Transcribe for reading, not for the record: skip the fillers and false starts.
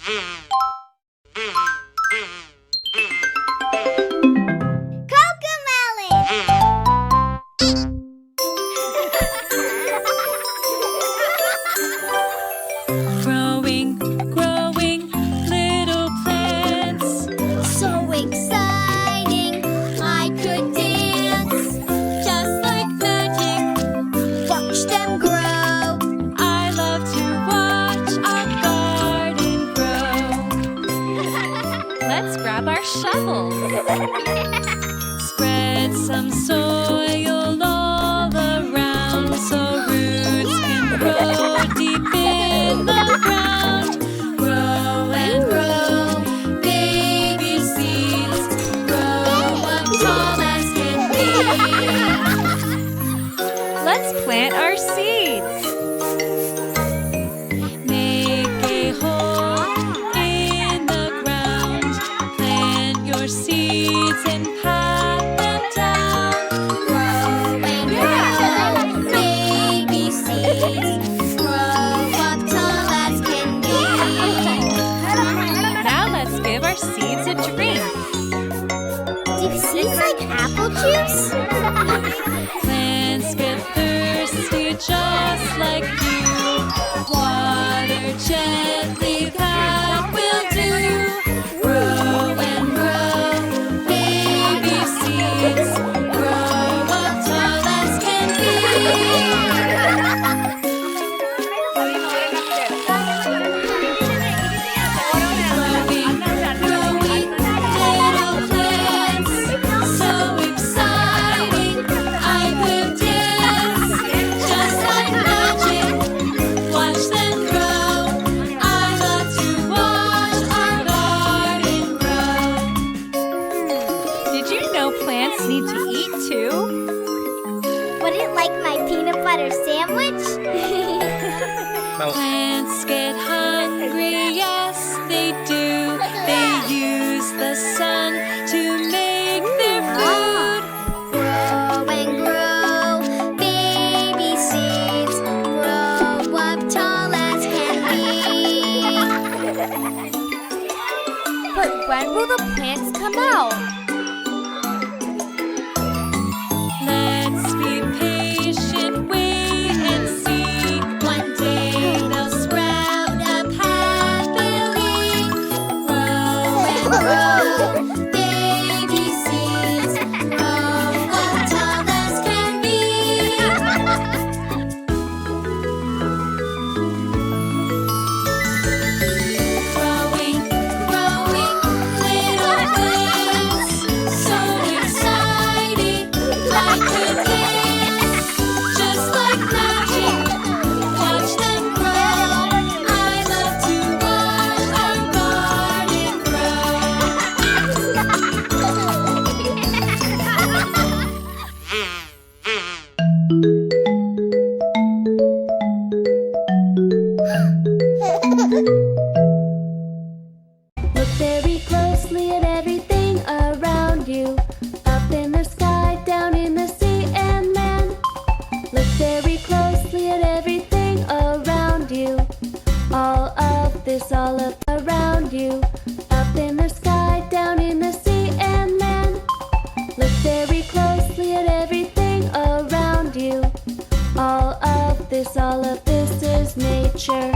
Growing, growing, little plants. So exciting, I could dance. Just like magic, Watch them grow. I love to watch our garden grow. Let's grab our shovels. Spread some soil all around so roots can grow deep in the ground. Grow and grow, baby seeds. Grow up tall as can be. Let's plant our seeds. Make a hole in the ground. Plant your seeds and pat them down. Grow and grow, baby seeds. Grow up tall as can be. Now let's give our seeds a drink. Do seeds like apple juice? Plants get thirsty just like you. Water gently, that will do. Grow and grow, baby seeds. Grow up tall as can Growing, little plants. So exciting, I could dance. Just like magic, watch them grow. I love to watch our garden grow. Did you know plants need to eat too? Would it like my peanut butter sandwich? Plants get hungry, yes they do. They use the sun to make their food. Grow and grow, baby seeds. Grow up tall as can be. But when will the plants come out? Let's be patient, wait and see. One day they'll sprout up happily. Grow and grow, baby seeds. Grow up tall as can be. Growing, growing, little plants. So exciting, I could dance. Just like magic, watch them grow. I love to watch our garden Look very closely at everything around you. Up in the sky, down in the sea and land. Look very closely at everything around you. All of this, all of around you. Up in the sky, down in the sea and land. Look very closely at everything around you. All of this is nature.